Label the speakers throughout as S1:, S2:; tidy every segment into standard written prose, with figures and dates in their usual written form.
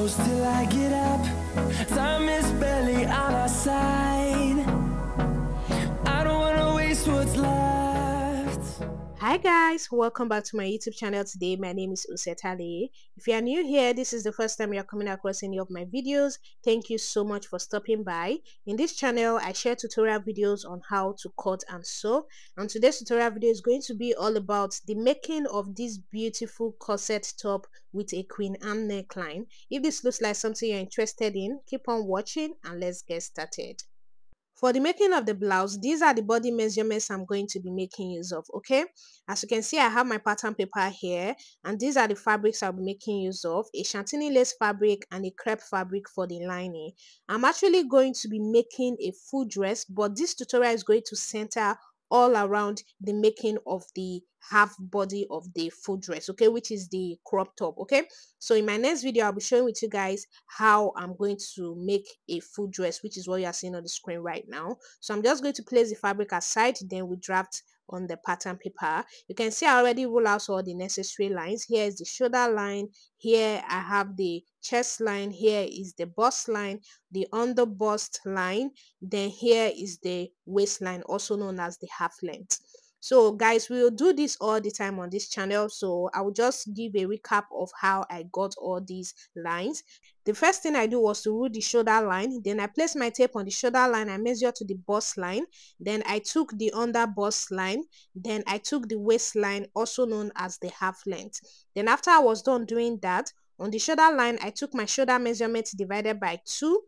S1: close till I get up. Time is barely on our side. I don't wanna waste what's left.
S2: Hi guys, welcome back to my YouTube channel. Today my name is CORSET. If you are new here, this is the first time you are coming across any of my videos. Thank you so much for stopping by. In this channel I share tutorial videos on how to cut and sew, and today's tutorial video is going to be all about the making of this beautiful corset top with a Queen Anne neckline. If this looks like something you're interested in, keep on watching and let's get started. For the making of the blouse, these are the body measurements I'm going to be making use of, okay? As you can see, I have my pattern paper here, and these are the fabrics I'll be making use of: a chantilly lace fabric and a crepe fabric for the lining. I'm actually going to be making a full dress, but this tutorial is going to center all around the making of the half body of the full dress, okay, which is the crop top, okay? So in my next video I'll be showing with you guys how I'm going to make a full dress, which is what you are seeing on the screen right now. So I'm just going to place the fabric aside, then we draft on the pattern paper. You can see I already roll out all the necessary lines. Here is the shoulder line, here I have the chest line, here is the bust line, the under bust line, then here is the waistline, also known as the half length. So guys, we will do this all the time on this channel, so I will just give a recap of how I got all these lines. The first thing I do was to rule the shoulder line, then I placed my tape on the shoulder line, I measured to the bust line, then I took the under bust line, then I took the waistline, also known as the half length. Then after I was done doing that, on the shoulder line I took my shoulder measurement divided by 2.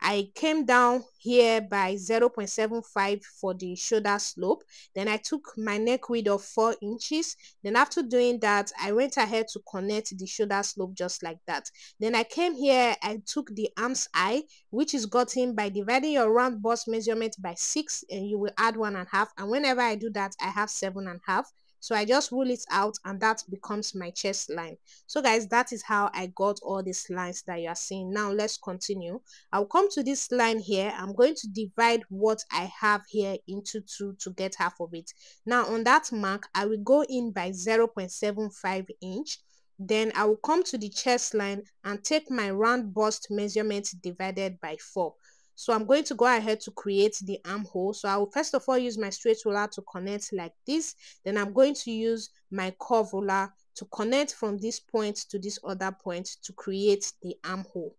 S2: I came down here by 0.75 for the shoulder slope. Then I took my neck width of 4 inches. Then after doing that, I went ahead to connect the shoulder slope just like that. Then I came here, I took the arm's eye, which is gotten by dividing your round bust measurement by 6, and you will add 1.5. And whenever I do that, I have 7.5. So I just rule it out, and that becomes my chest line. So guys, that is how I got all these lines that you are seeing. Now let's continue. I'll come to this line here. I'm going to divide what I have here into 2 to get half of it. Now on that mark, I will go in by 0.75 inch. Then I will come to the chest line and take my round bust measurement divided by 4. So I'm going to go ahead to create the armhole. So I will first of all use my straight ruler to connect like this. Then I'm going to use my curve ruler to connect from this point to this other point to create the armhole.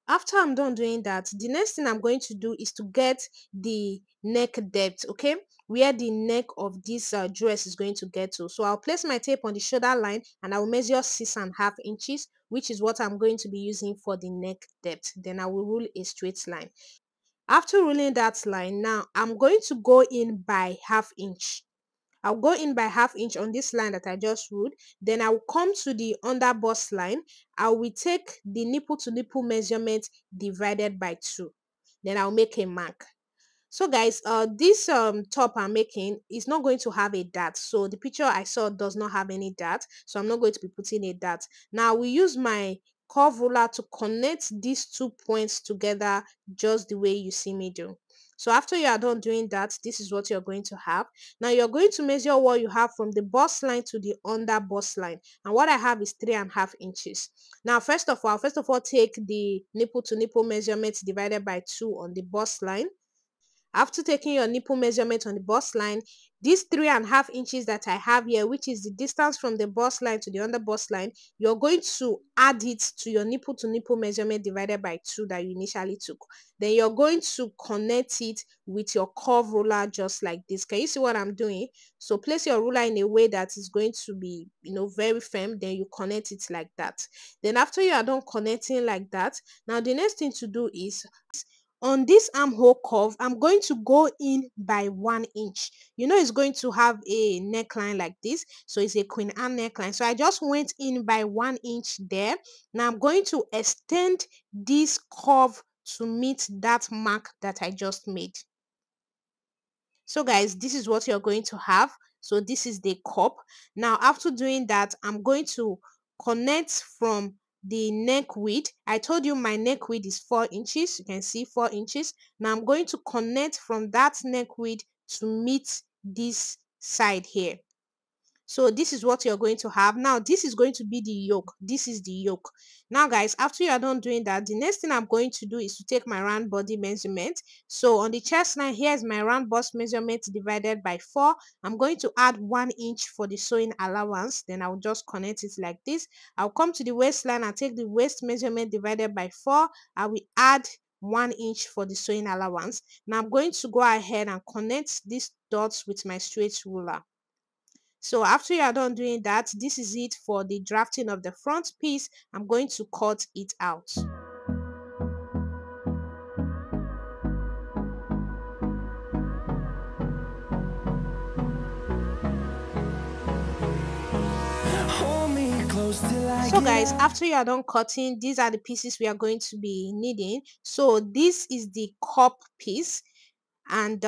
S2: After I'm done doing that, the next thing I'm going to do is to get the neck depth, okay, where the neck of this dress is going to get to. So I'll place my tape on the shoulder line and I will measure 6.5 inches, which is what I'm going to be using for the neck depth. Then I will rule a straight line. After ruling that line, now I'm going to go in by ½ inch. I'll go in by ½ inch on this line that I just ruled. Then I'll come to the under bust line. I will take the nipple to nipple measurement divided by 2. Then I'll make a mark. So guys, this top I'm making is not going to have a dart. So the picture I saw does not have any dart. So I'm not going to be putting a dart. Now we use my curve ruler to connect these 2 points together just the way you see me do. So after you are done doing that, this is what you're going to have. Now you're going to measure what you have from the bust line to the under bust line. And what I have is 3.5 inches. Now first of all, take the nipple to nipple measurement divided by 2 on the bust line. After taking your nipple measurement on the bust line, these 3.5 inches that I have here, which is the distance from the bust line to the under bust line, you're going to add it to your nipple to nipple measurement divided by 2 that you initially took. Then you're going to connect it with your curve ruler just like this. Can you see what I'm doing? So place your ruler in a way that is going to be, very firm. Then you connect it like that. Then after you are done connecting like that, now the next thing to do is, on this armhole curve, I'm going to go in by 1 inch. It's going to have a neckline like this. So it's a Queen Anne neckline. So I just went in by 1 inch there. Now I'm going to extend this curve to meet that mark that I just made. So guys, this is what you're going to have. So this is the cup. Now after doing that, I'm going to connect from the neck width. I told you my neck width is 4 inches. You can see 4 inches. Now I'm going to connect from that neck width to meet this side here. So this is what you're going to have. Now this is going to be the yoke. This is the yoke. Now guys, after you are done doing that, the next thing I'm going to do is to take my round body measurement. So on the chest line, here's my round bust measurement divided by 4. I'm going to add 1 inch for the sewing allowance. Then I'll just connect it like this. I'll come to the waistline and take the waist measurement divided by 4. I will add 1 inch for the sewing allowance. Now I'm going to go ahead and connect these dots with my straight ruler. So after you are done doing that, this is it for the drafting of the front piece. I'm going to cut it out. So guys, after you are done cutting, these are the pieces we are going to be needing. So this is the cup piece, and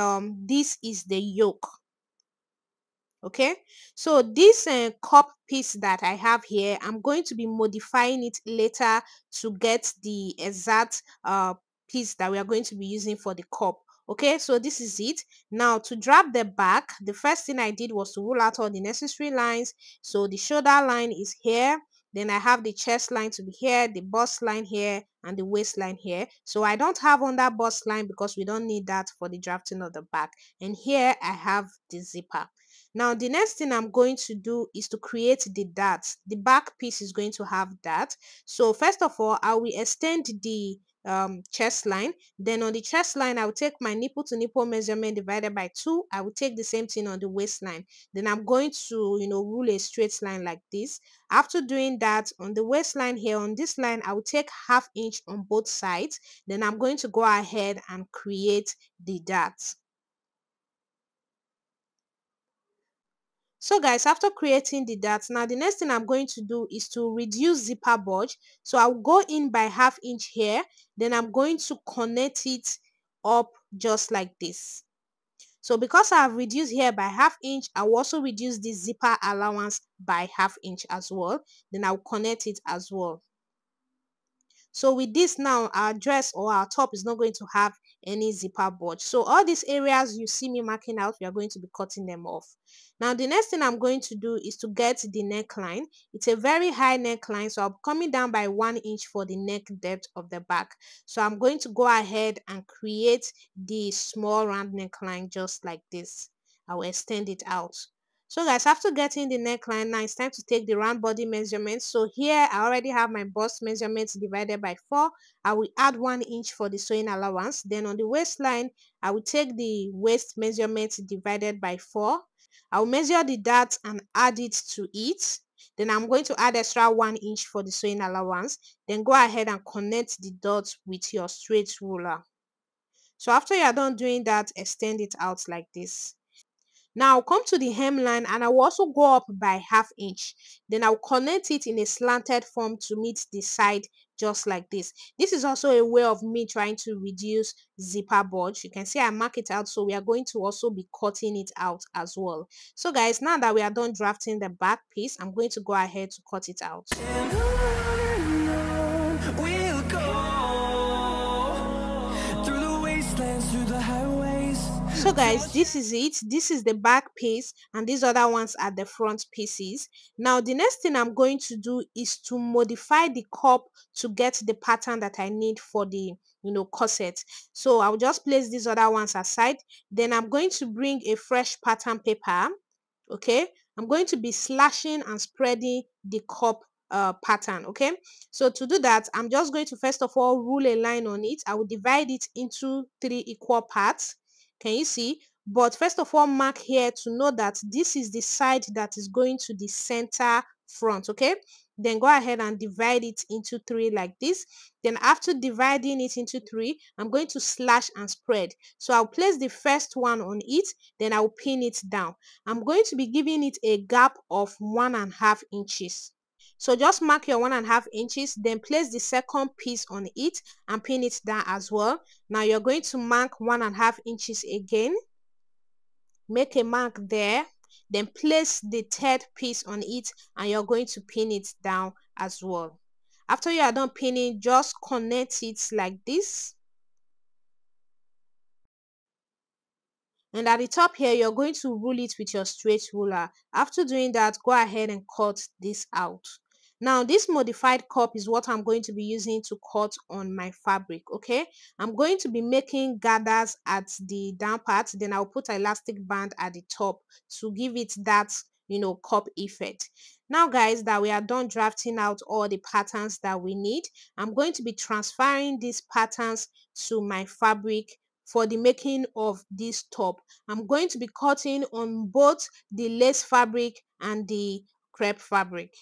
S2: this is the yoke. Okay, so this cup piece that I have here, I'm going to be modifying it later to get the exact piece that we are going to be using for the cup. Okay, so this is it. Now to drop the back, the first thing I did was to rule out all the necessary lines. So the shoulder line is here, then I have the chest line to be here, the bust line here, and the waistline here. So I don't have under bust line because we don't need that for the drafting of the back. And here I have the zipper. Now the next thing I'm going to do is to create the darts. The back piece is going to have that. So first of all, I will extend the chest line. Then on the chest line, I will take my nipple to nipple measurement divided by 2. I will take the same thing on the waistline. Then I'm going to rule a straight line like this. After doing that, on the waistline here, on this line, I will take ½ inch on both sides. Then I'm going to go ahead and create the darts. So guys, after creating the darts, now the next thing I'm going to do is to reduce zipper bulge. So I'll go in by ½ inch here, then I'm going to connect it up just like this. So because I have reduced here by ½ inch, I will also reduce the zipper allowance by ½ inch as well. Then I'll connect it as well. So with this now, our dress or our top is not going to have any zipper bulge. So all these areas you see me marking out, we are going to be cutting them off. Now the next thing I'm going to do is to get the neckline. It's a very high neckline, so I'm coming down by 1 inch for the neck depth of the back. So I'm going to go ahead and create the small round neckline just like this. I will extend it out. So guys, after getting the neckline, now it's time to take the round body measurement. So here I already have my bust measurements divided by 4. I will add 1 inch for the sewing allowance. Then on the waistline, I will take the waist measurement divided by 4. I will measure the dart and add it to it. Then I'm going to add extra 1 inch for the sewing allowance. Then go ahead and connect the dots with your straight ruler. So after you are done doing that, extend it out like this. Now I'll come to the hemline and I will also go up by ½ inch. Then I'll connect it in a slanted form to meet the side just like this. This is also a way of me trying to reduce zipper bulge. You can see I mark it out, so we are going to also be cutting it out as well. So guys, now that we are done drafting the back piece, I'm going to go ahead to cut it out.
S1: We'll go through the wastelands, through the highways.
S2: So guys, this is it. This is the back piece and these other ones are the front pieces. Now the next thing I'm going to do is to modify the cup to get the pattern that I need for the corset. So I'll just place these other ones aside. Then I'm going to bring a fresh pattern paper. Okay, I'm going to be slashing and spreading the cup pattern. Okay, so to do that, I'm just going to first of all rule a line on it. I will divide it into 3 equal parts. Can you see? But first of all, mark here to know that this is the side that is going to the center front. Okay, then go ahead and divide it into 3 like this. Then after dividing it into 3, I'm going to slash and spread. So I'll place the first one on it, then I'll pin it down. I'm going to be giving it a gap of 1½ inches. So just mark your 1½ inches, then place the second piece on it and pin it down as well. Now you're going to mark 1½ inches again. Make a mark there. Then place the third piece on it and you're going to pin it down as well. After you are done pinning, just connect it like this. And at the top here, you're going to rule it with your straight ruler. After doing that, go ahead and cut this out. Now, this modified cup is what I'm going to be using to cut on my fabric, okay? I'm going to be making gathers at the down part, then I'll put an elastic band at the top to give it that, cup effect. Now, guys, that we are done drafting out all the patterns that we need, I'm going to be transferring these patterns to my fabric for the making of this top. I'm going to be cutting on both the lace fabric and the crepe fabric.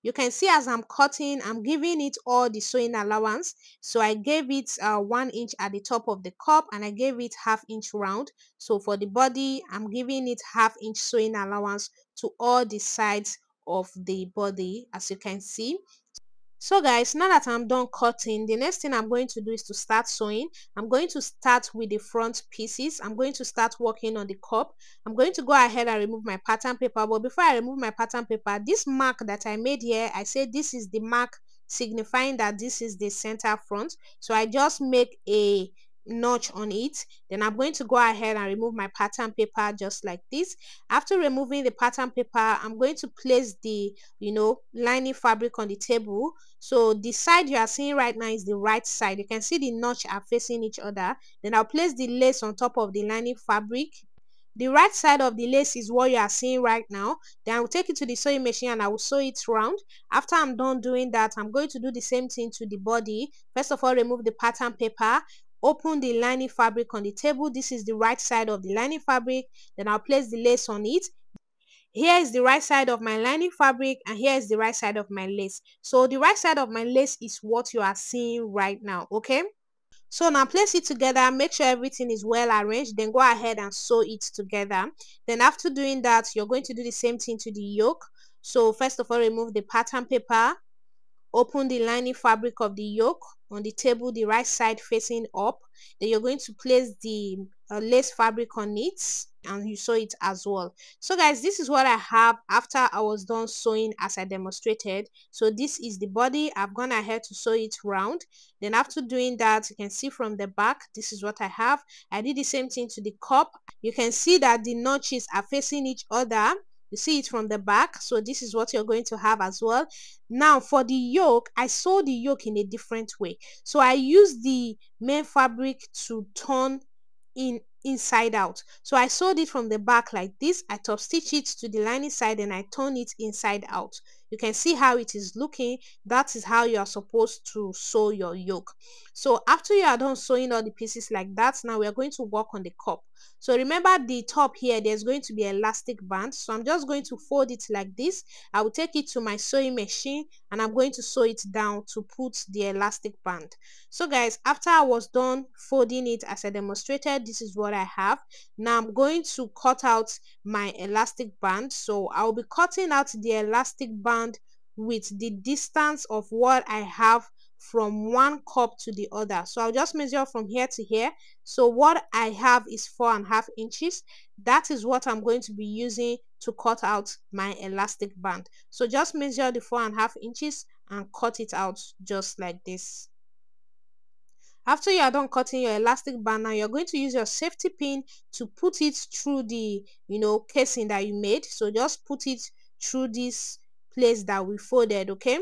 S2: You can see as I'm cutting, I'm giving it all the sewing allowance. So I gave it 1 inch at the top of the cup, and I gave it ½ inch round. So for the body, I'm giving it ½ inch sewing allowance to all the sides of the body, as you can see. So guys, now that I'm done cutting, the next thing I'm going to do is to start sewing. I'm going to start with the front pieces. I'm going to start working on the cup. I'm going to go ahead and remove my pattern paper. But before I remove my pattern paper, this mark that I made here, I said this is the mark signifying that this is the center front. So I just make a notch on it. Then I'm going to go ahead and remove my pattern paper just like this. After removing the pattern paper, I'm going to place the lining fabric on the table. So the side you are seeing right now is the right side. You can see the notch are facing each other. Then I'll place the lace on top of the lining fabric. The right side of the lace is what you are seeing right now. Then I will take it to the sewing machine and I will sew it round. After I'm done doing that, I'm going to do the same thing to the body. First of all, remove the pattern paper. Open the lining fabric on the table. This is the right side of the lining fabric. Then I'll place the lace on it. Here is the right side of my lining fabric, and here is the right side of my lace. So the right side of my lace is what you are seeing right now, okay? So now place it together, make sure everything is well arranged, then go ahead and sew it together. Then after doing that, you're going to do the same thing to the yoke. So first of all, remove the pattern paper. Open the lining fabric of the yoke on the table, the right side facing up. Then you're going to place the lace fabric on it, and you sew it as well. So guys, this is what I have after I was done sewing as I demonstrated. So this is the body. I've gone ahead to sew it round. Then after doing that, you can see from the back, this is what I have. I did the same thing to the cup. You can see that the notches are facing each other. You see it from the back. So this is what you're going to have as well. Now for the yoke, I sew the yoke in a different way. So I use the main fabric to turn inside out. So I sewed it from the back like this. I top stitch it to the lining side and I turn it inside out. You can see how it is looking. That is how you are supposed to sew your yoke. So after you are done sewing all the pieces like that, now we are going to work on the cup. So remember the top here, there's going to be an elastic band. So I'm just going to fold it like this. I will take it to my sewing machine and I'm going to sew it down to put the elastic band. So guys, after I was done folding it as I demonstrated, this is what I have. Now I'm going to cut out my elastic band. So I'll be cutting out the elastic band with the distance of what I have from one cup to the other. So I'll just measure from here to here. So what I have is 4.5 inches. That is what I'm going to be using to cut out my elastic band. So just measure the 4.5 inches and cut it out just like this. After you are done cutting your elastic band, now you're going to use your safety pin to put it through the casing that you made. So just put it through this place that we folded, okay?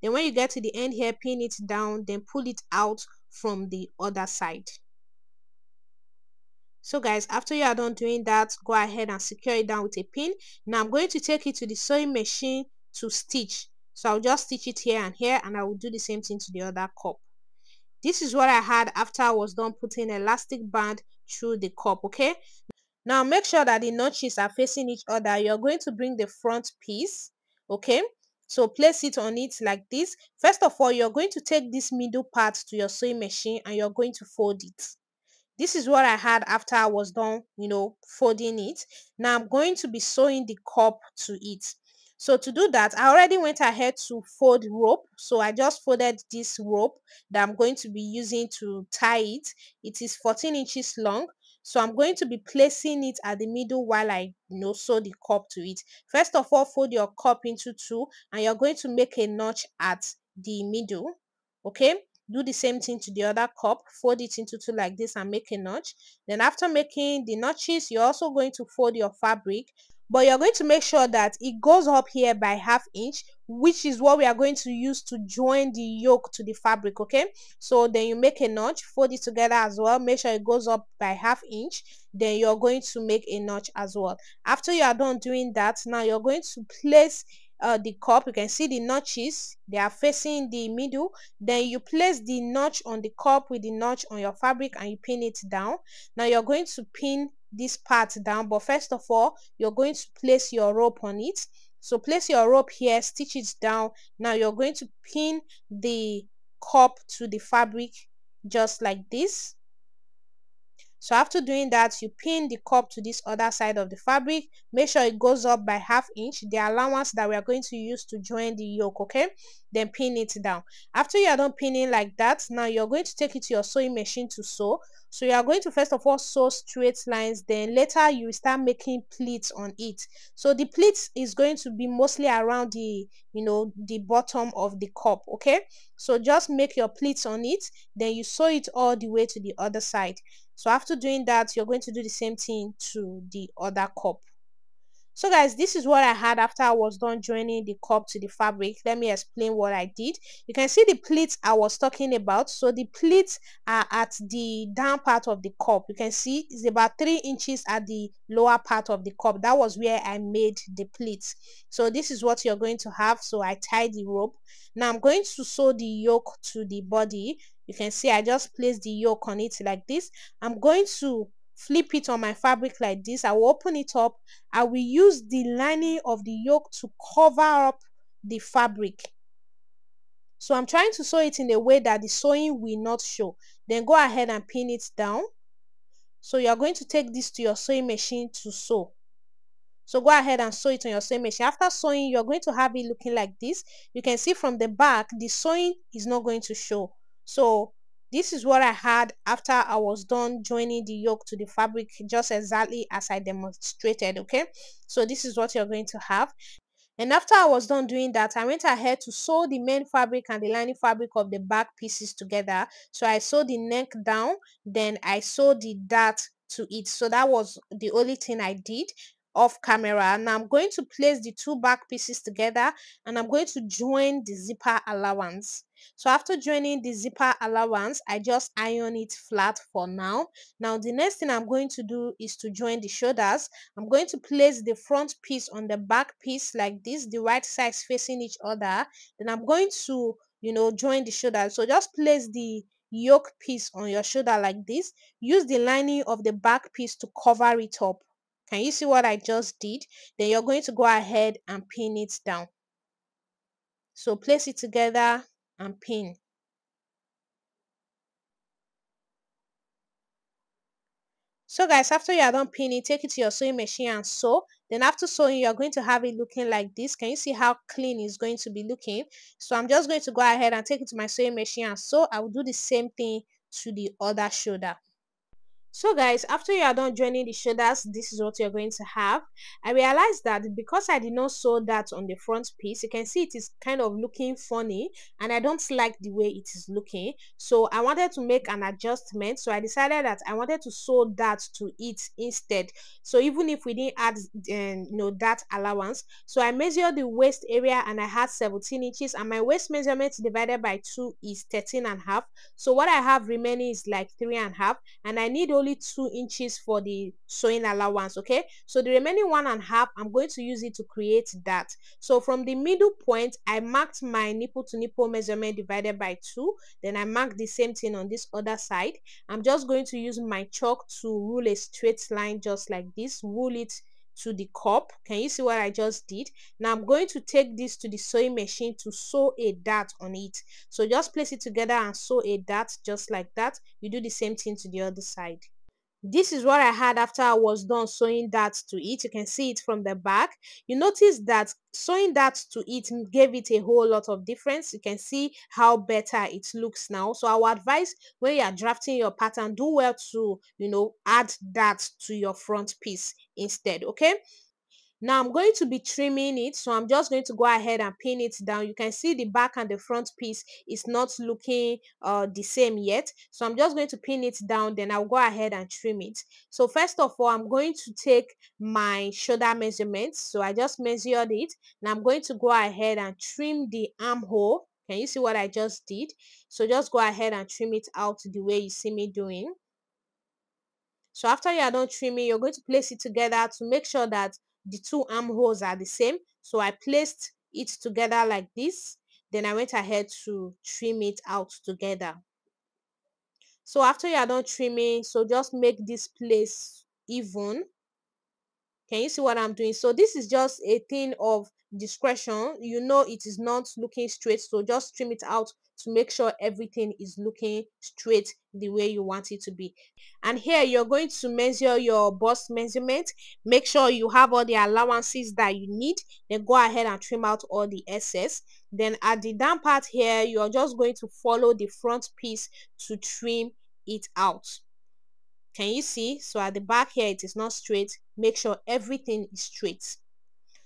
S2: Then when you get to the end here, pin it down, then pull it out from the other side. So guys, after you are done doing that, go ahead and secure it down with a pin. Now I'm going to take it to the sewing machine to stitch. So I'll just stitch it here and here, and I will do the same thing to the other cup. This is what I had after I was done putting elastic band through the cup, okay? Now make sure that the notches are facing each other. You're going to bring the front piece, okay? So place it on it like this. First of all, you're going to take this middle part to your sewing machine and you're going to fold it. This is what I had after I was done, folding it. Now I'm going to be sewing the cup to it. So to do that, I already went ahead to fold rope. So I just folded this rope that I'm going to be using to tie it. It is 14 inches long. So I'm going to be placing it at the middle while I sew the cup to it. First of all, fold your cup into two and you're going to make a notch at the middle. Okay. do the same thing to the other cup, fold it into two like this and make a notch. Then after making the notches, you're also going to fold your fabric, but you're going to make sure that it goes up here by ½ inch, which is what we are going to use to join the yoke to the fabric. Okay, so then you make a notch, fold it together as well, make sure it goes up by ½ inch, then you're going to make a notch as well. After you are done doing that, now you're going to place the cup. You can see the notches, they are facing the middle. Then you place the notch on the cup with the notch on your fabric and you pin it down. Now you're going to pin this part down, but first of all you're going to place your rope on it. So place your rope here, stitch it down. Now you're going to pin the cup to the fabric just like this. So after doing that, you pin the cup to this other side of the fabric. Make sure it goes up by ½ inch, the allowance that we are going to use to join the yoke. Okay, then pin it down. After you are done pinning like that, now you're going to take it to your sewing machine to sew. So you are going to first of all sew straight lines, then later you start making pleats on it. So the pleats is going to be mostly around the the bottom of the cup. Okay, so just make your pleats on it, then you sew it all the way to the other side. So after doing that, you're going to do the same thing to the other cup. So guys, this is what I had after I was done joining the cup to the fabric. Let me explain what I did. You can see the pleats I was talking about. So the pleats are at the down part of the cup. You can see it's about 3 inches at the lower part of the cup. That was where I made the pleats. So this is what you're going to have. So I tied the rope. Now I'm going to sew the yoke to the body. You can see I just placed the yoke on it like this. I'm going to flip it on my fabric like this. I will open it up. I will use the lining of the yoke to cover up the fabric. So I'm trying to sew it in a way that the sewing will not show. Then go ahead and pin it down. So you're going to take this to your sewing machine to sew. So go ahead and sew it on your sewing machine. After sewing, you're going to have it looking like this. You can see from the back, the sewing is not going to show. So this is what I had after I was done joining the yoke to the fabric, just exactly as I demonstrated. Okay, so this is what you're going to have. And after I was done doing that, I went ahead to sew the main fabric and the lining fabric of the back pieces together. So I sewed the neck down, then I sewed the dart to it. So that was the only thing I did off camera. Now I'm going to place the two back pieces together and I'm going to join the zipper allowance. So after joining the zipper allowance, I just iron it flat for now. Now the next thing I'm going to do is to join the shoulders. I'm going to place the front piece on the back piece like this, the right sides facing each other. Then I'm going to join the shoulders. So just place the yoke piece on your shoulder like this. Use the lining of the back piece to cover it up. Can you see what I just did? Then you're going to go ahead and pin it down. So place it together and pin. So guys, after you are done pinning, take it to your sewing machine and sew. Then after sewing, you're going to have it looking like this. Can you see how clean it's going to be looking? So I'm just going to go ahead and take it to my sewing machine and sew. I will do the same thing to the other shoulder. So guys, after you are done joining the shoulders, this is what you're going to have. I realized that because I did not sew that on the front piece, you can see it is kind of looking funny and I don't like the way it is looking. So I wanted to make an adjustment. So I decided that I wanted to sew that to it instead. So even if we didn't add that allowance, so I measured the waist area and I had 17 inches and my waist measurement divided by 2 is 13.5. So what I have remaining is like 3.5 and I need only 2 inches for the sewing allowance. Okay, so the remaining 1.5 I'm going to use it to create that. So from the middle point I marked my nipple to nipple measurement divided by 2. Then I marked the same thing on this other side. I'm just going to use my chalk to rule a straight line just like this. Rule it to the cup. Can you see what I just did? Now I'm going to take this to the sewing machine to sew a dart on it. So just place it together and sew a dart just like that. You do the same thing to the other side. This is what I had after I was done sewing that to it. You can see it from the back. You notice that sewing that to it gave it a whole lot of difference. You can see how better it looks now. So I would advise when you are drafting your pattern, do well to add that to your front piece instead. Okay, Now I'm going to be trimming it, so I'm just going to go ahead and pin it down. You can see the back and the front piece is not looking the same yet, so I'm just going to pin it down, then I'll go ahead and trim it. So first of all, I'm going to take my shoulder measurements, so I just measured it. Now I'm going to go ahead and trim the armhole. Can you see what I just did? So just go ahead and trim it out the way you see me doing. So after you are done trimming, you're going to place it together to make sure that the two armholes are the same. So I placed it together like this. Then I went ahead to trim it out together. So after you are done trimming, so just make this place even. Can you see what I'm doing? So this is just a thing of discretion. You know it is not looking straight, so just trim it out to make sure everything is looking straight the way you want it to be. And here you're going to measure your bust measurement. Make sure you have all the allowances that you need. Then go ahead and trim out all the excess. Then at the down part here, you're just going to follow the front piece to trim it out. Can you see? So at the back here, it is not straight. Make sure everything is straight.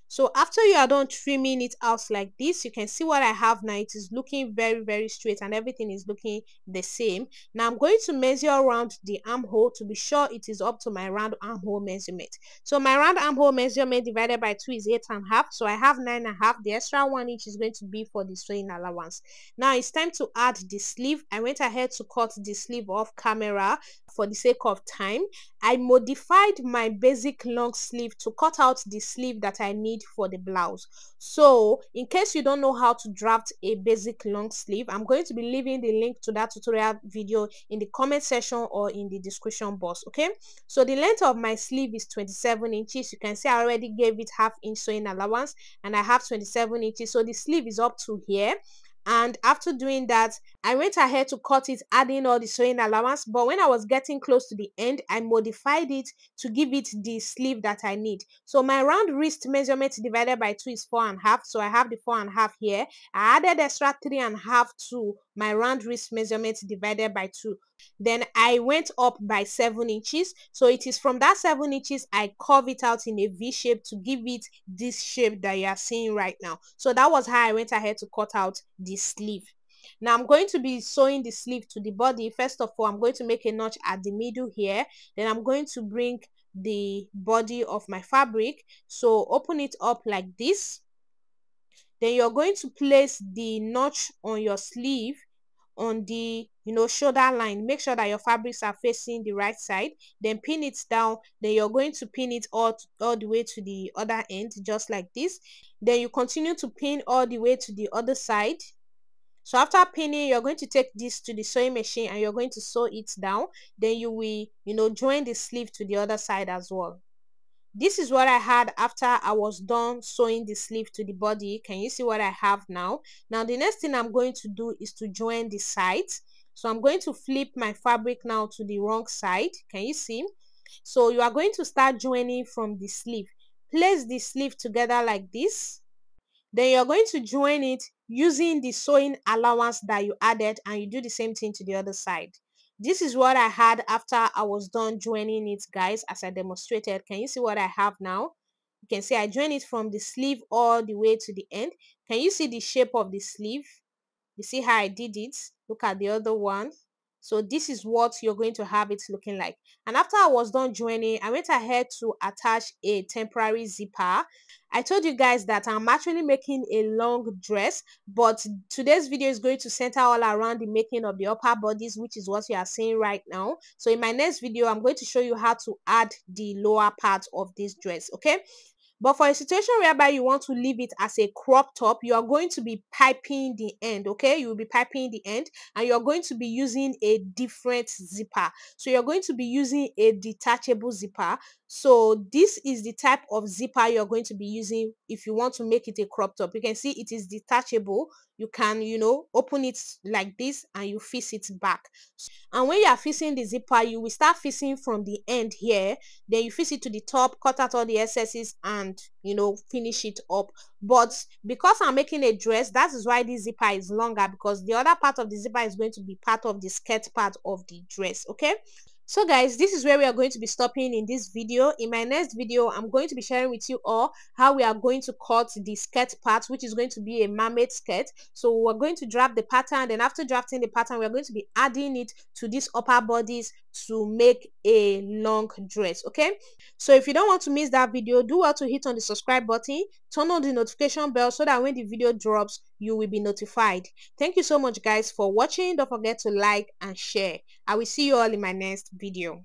S2: So after you are done trimming it out like this, you can see what I have now. It is looking very straight and everything is looking the same. Now I'm going to measure around the armhole to be sure it is up to my round armhole measurement. So my round armhole measurement divided by 2 is 8.5. So I have 9.5. The extra 1 inch is going to be for the sewing allowance. Now it's time to add the sleeve. I went ahead to cut the sleeve off camera for the sake of time. I modified my basic long sleeve to cut out the sleeve that I need for the blouse. So in case you don't know how to draft a basic long sleeve, I'm going to be leaving the link to that tutorial video in the comment section or in the description box. Okay, so the length of my sleeve is 27 inches. You can see I already gave it ½ inch sewing allowance and I have 27 inches, so the sleeve is up to here. And after doing that, I went ahead to cut it, adding all the sewing allowance. But when I was getting close to the end, I modified it to give it the sleeve that I need. So my round wrist measurement divided by 2 is 4.5. So I have the 4.5 here. I added extra 3.5 to my round wrist measurement divided by 2. Then I went up by 7 inches. So it is from that 7 inches I curve it out in a V shape to give it this shape that you are seeing right now. So that was how I went ahead to cut out the sleeve. Now I'm going to be sewing the sleeve to the body. First of all, I'm going to make a notch at the middle here. Then I'm going to bring the body of my fabric. So open it up like this. Then you're going to place the notch on your sleeve on the shoulder line. Make sure that your fabrics are facing the right side. Then pin it down. Then you're going to pin it all the way to the other end, just like this. Then you continue to pin all the way to the other side. So after pinning, you're going to take this to the sewing machine and you're going to sew it down. Then you will join the sleeve to the other side as well. This is what I had after I was done sewing the sleeve to the body. Can you see what I have now? Now the next thing I'm going to do is to join the sides. So I'm going to flip my fabric now to the wrong side. Can you see? So you are going to start joining from the sleeve. Place the sleeve together like this. Then you're going to join it using the sewing allowance that you added, and you do the same thing to the other side. This is what I had after I was done joining it, guys, as I demonstrated. Can you see what I have now? You can see I joined it from the sleeve all the way to the end. Can you see the shape of the sleeve? You see how I did it? Look at the other one. So this is what you're going to have it looking like. And after I was done joining, I went ahead to attach a temporary zipper. I told you guys that I'm actually making a long dress, but today's video is going to center all around the making of the upper bodies, which is what you are seeing right now. So in my next video, I'm going to show you how to add the lower part of this dress, okay? But for a situation whereby you want to leave it as a crop top, you are going to be piping the end, okay? You will be piping the end and you're going to be using a different zipper. So you're going to be using a detachable zipper. So this is the type of zipper you're going to be using if you want to make it a crop top. You can see it is detachable. You can, open it like this and you fix it back. And when you are fixing the zipper, you will start fixing from the end here. Then you fix it to the top, cut out all the excesses and, finish it up. But because I'm making a dress, that is why this zipper is longer, because the other part of the zipper is going to be part of the skirt part of the dress, okay? So guys, this is where we are going to be stopping in this video. In my next video, I'm going to be sharing with you all how we are going to cut the skirt part, which is going to be a mermaid skirt. So we're going to draft the pattern, then after drafting the pattern, we're going to be adding it to these upper bodies to make a long dress. Okay, so if you don't want to miss that video, do well to hit on the subscribe button, turn on the notification bell so that when the video drops, you will be notified. Thank you so much guys for watching. Don't forget to like and share. I will see you all in my next video.